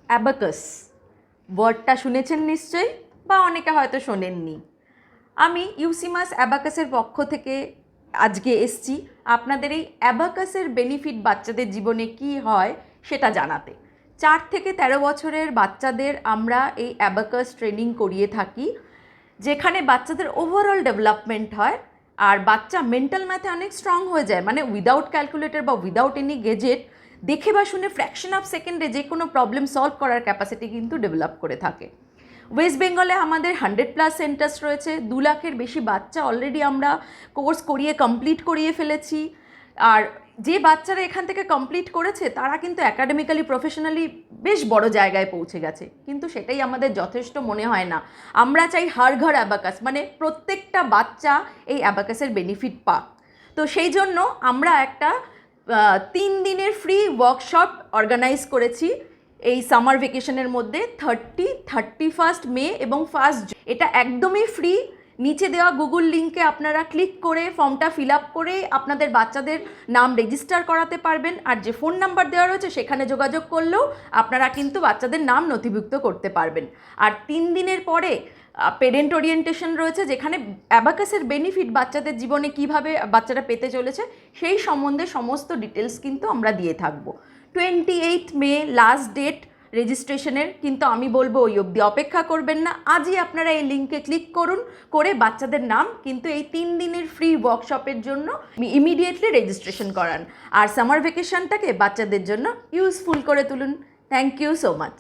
Abacus ওয়ার্ডটা শুনেছেন নিশ্চয়ই, বা অনেকে হয়তো শোনেননি। আমি ইউসিমাস অ্যাবাকাসের পক্ষ থেকে আজকে এসছি আপনাদের এই অ্যাবাকাসের বেনিফিট বাচ্চাদের জীবনে কি হয় সেটা জানাতে। 4 থেকে 13 বছরের বাচ্চাদের আমরা এই অ্যাবাকাস ট্রেনিং করিয়ে থাকি, যেখানে বাচ্চাদের ওভারঅল ডেভেলপমেন্ট হয় আর বাচ্চা মেন্টাল ম্যাথে অনেক স্ট্রং হয়ে যায়। মানে উইদাউট ক্যালকুলেটর বা উইদাউট এনি গেজেট দেখে বা শুনে ফ্র্যাকশন অফ সেকেন্ডে যে কোনো প্রবলেম সলভ করার ক্যাপাসিটি কিন্তু ডেভেলপ করে থাকে। ওয়েস্ট বেঙ্গলে আমাদের 100+ সেন্টার্স রয়েছে, 2 লাখের বেশি বাচ্চা অলরেডি আমরা কোর্স করিয়ে কমপ্লিট করিয়ে ফেলেছি। আর যে বাচ্চারা এখান থেকে কমপ্লিট করেছে তারা কিন্তু অ্যাকাডেমিক্যালি প্রফেশনালি বেশ বড় জায়গায় পৌঁছে গেছে, কিন্তু সেটাই আমাদের যথেষ্ট মনে হয় না। আমরা চাই হর ঘর অ্যাবাকাস, মানে প্রত্যেকটা বাচ্চা এই অ্যাবাকাসের বেনিফিট পাক। তো সেই জন্য আমরা একটা 3 দিনের ফ্রি ওয়ার্কশপ অর্গানাইজ করেছি এই সামার ভেকেশনের মধ্যে 31 মে এবং 1 জুন। এটা একদমই ফ্রি। নিচে দেওয়া গুগল লিঙ্কে আপনারা ক্লিক করে ফর্মটা ফিল আপ করে আপনাদের বাচ্চাদের নাম রেজিস্টার করাতে পারবেন। আর যে ফোন নাম্বার দেওয়া রয়েছে সেখানে যোগাযোগ করলেও আপনারা কিন্তু বাচ্চাদের নাম নথিভুক্ত করতে পারবেন। আর 3 দিনের পরে পেরেন্ট ওরিয়েন্টেশন রয়েছে, যেখানে অ্যাবাকাসের বেনিফিট বাচ্চাদের জীবনে কিভাবে বাচ্চারা পেতে চলেছে সেই সম্বন্ধে সমস্ত ডিটেলস কিন্তু আমরা দিয়ে থাকবো। 28 মে লাস্ট ডেট রেজিস্ট্রেশনের, কিন্তু আমি বলবো ওই অবধি অপেক্ষা করবেন না। আজই আপনারা এই লিঙ্কে ক্লিক করুন, করে বাচ্চাদের নাম কিন্তু এই 3 দিনের ফ্রি ওয়ার্কশপের জন্য ইমিডিয়েটলি রেজিস্ট্রেশন করান। আর সামার ভেকেশনটাকে বাচ্চাদের জন্য ইউজফুল করে তুলুন। Thank you so much.